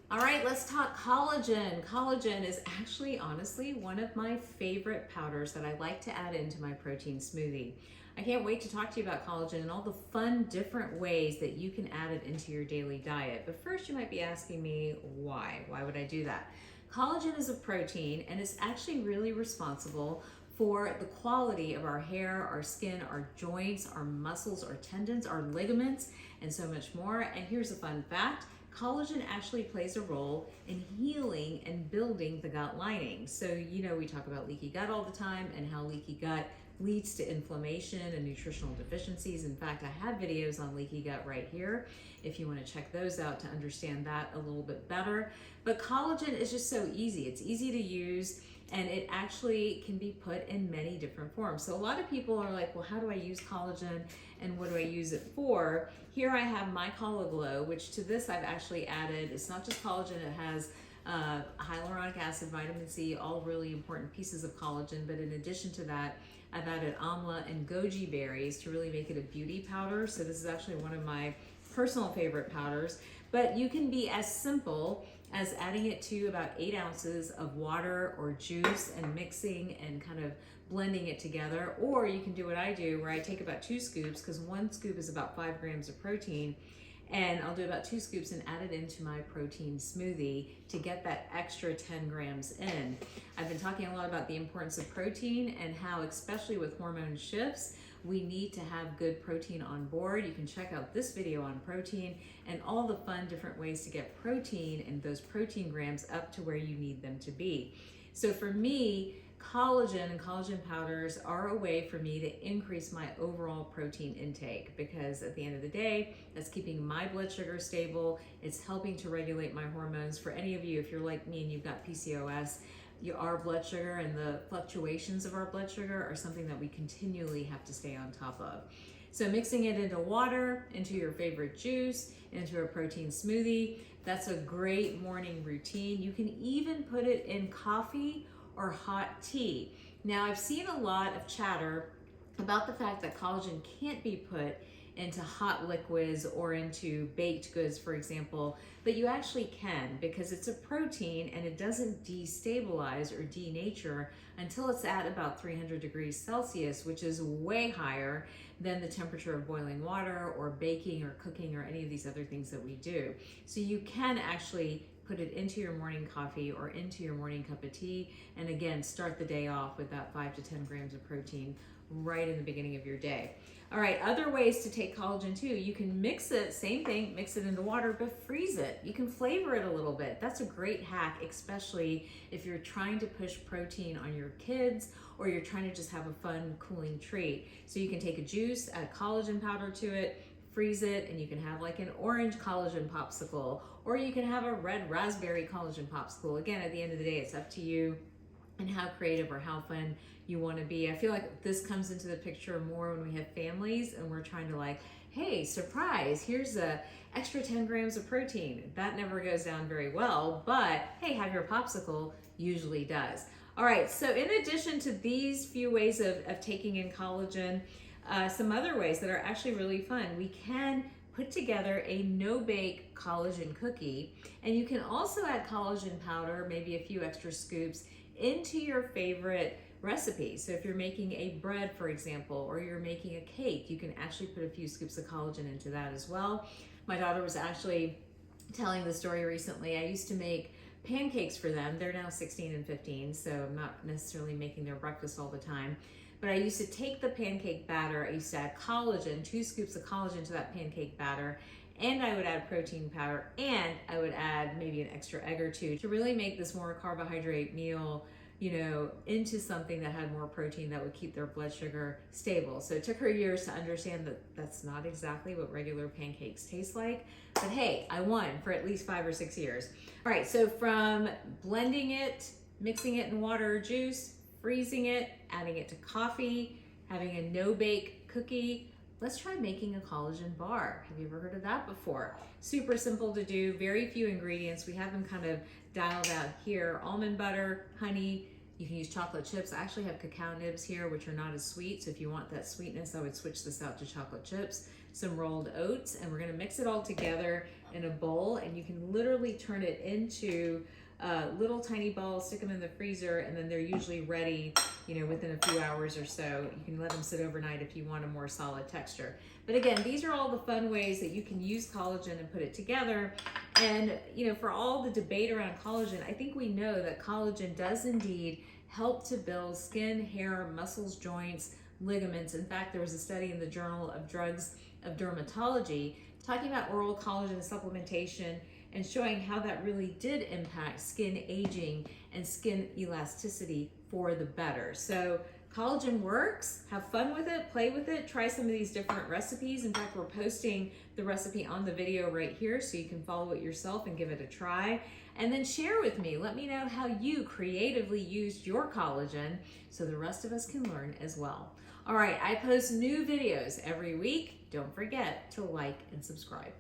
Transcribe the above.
All right, let's talk collagen. Collagen is actually, honestly, one of my favorite powders that I like to add into my protein smoothie. I can't wait to talk to you about collagen and all the fun, different ways that you can add it into your daily diet. But first, you might be asking me why? Why would I do that? Collagen is a protein and it's actually really responsible for the quality of our hair, our skin, our joints, our muscles, our tendons, our ligaments, and so much more. And here's a fun fact. Collagen actually plays a role in healing and building the gut lining. So, we talk about leaky gut all the time and how leaky gut leads to inflammation and nutritional deficiencies. In fact, I have videos on leaky gut right here if you want to check those out to understand that a little bit better. But collagen is just so easy. It's easy to use and it actually can be put in many different forms. So a lot of people are like, well, how do I use collagen and what do I use it for? Here I have my Collaglow, which to this I've actually added, it's not just collagen, it has hyaluronic acid, vitamin C, all really important pieces of collagen. But in addition to that, I've added amla and goji berries to really make it a beauty powder. So this is actually one of my personal favorite powders. But you can be as simple as adding it to about 8 ounces of water or juice and mixing and kind of blending it together. Or you can do what I do, where I take about 2 scoops, because 1 scoop is about 5 grams of protein, and I'll do about 2 scoops and add it into my protein smoothie to get that extra 10 grams in. I've been talking a lot about the importance of protein and how, especially with hormone shifts, we need to have good protein on board. You can check out this video on protein and all the fun different ways to get protein and those protein grams up to where you need them to be. So for me, collagen and collagen powders are a way for me to increase my overall protein intake, because at the end of the day, that's keeping my blood sugar stable. It's helping to regulate my hormones. For any of you, if you're like me and you've got PCOS, our blood sugar and the fluctuations of our blood sugar are something that we continually have to stay on top of. So mixing it into water, into your favorite juice, into a protein smoothie, that's a great morning routine. You can even put it in coffee or hot tea. Now, I've seen a lot of chatter about the fact that collagen can't be put into hot liquids or into baked goods, for example, but you actually can, because it's a protein and it doesn't destabilize or denature until it's at about 300 degrees Celsius, which is way higher than the temperature of boiling water or baking or cooking or any of these other things that we do. So you can actually put it into your morning coffee or into your morning cup of tea, and again, start the day off with that 5 to 10 grams of protein right in the beginning of your day. All right, other ways to take collagen too. You can mix it, same thing, mix it into water, but freeze it. You can flavor it a little bit. That's a great hack, especially if you're trying to push protein on your kids or you're trying to just have a fun, cooling treat. So you can take a juice, add collagen powder to it, freeze it, and you can have like an orange collagen popsicle, or you can have a red raspberry collagen popsicle. Again, at the end of the day, it's up to you and how creative or how fun you want to be. I feel like this comes into the picture more when we have families and we're trying to like, hey, surprise, here's a extra 10 grams of protein. That never goes down very well, but hey, have your popsicle usually does. All right, so in addition to these few ways of taking in collagen, some other ways that are actually really fun, we can put together a no-bake collagen cookie, and you can also add collagen powder, maybe a few extra scoops, into your favorite recipe. So if you're making a bread, for example, or you're making a cake, you can actually put a few scoops of collagen into that as well. My daughter was actually telling the story recently. I used to make pancakes for them. They're now 16 and 15, so I'm not necessarily making their breakfast all the time. But I used to take the pancake batter, I used to add collagen, 2 scoops of collagen to that pancake batter, and I would add protein powder, and I would add maybe an extra egg or 2 to really make this more carbohydrate meal, into something that had more protein that would keep their blood sugar stable. So it took her years to understand that that's not exactly what regular pancakes taste like, but hey, I won for at least 5 or 6 years. All right, so from blending it, mixing it in water or juice, freezing it, adding it to coffee, having a no-bake cookie, let's try making a collagen bar. Have you ever heard of that before? Super simple to do, very few ingredients. We have them kind of dialed out here. Almond butter, honey, you can use chocolate chips. I actually have cacao nibs here, which are not as sweet. So if you want that sweetness, I would switch this out to chocolate chips, some rolled oats, and we're gonna mix it all together in a bowl, and you can literally turn it into little tiny balls, stick them in the freezer, and then they're usually ready, you know, within a few hours or so. You can let them sit overnight if you want a more solid texture. But again, these are all the fun ways that you can use collagen and put it together. And, you know, for all the debate around collagen, I think we know that collagen does indeed help to build skin, hair, muscles, joints, ligaments. In fact, there was a study in the Journal of Drugs of Dermatology talking about oral collagen supplementation and showing how that really did impact skin aging and skin elasticity for the better. So collagen works. Have fun with it, play with it, try some of these different recipes. In fact, we're posting the recipe on the video right here so you can follow it yourself and give it a try. And then share with me. Let me know how you creatively used your collagen so the rest of us can learn as well. All right, I post new videos every week. Don't forget to like and subscribe.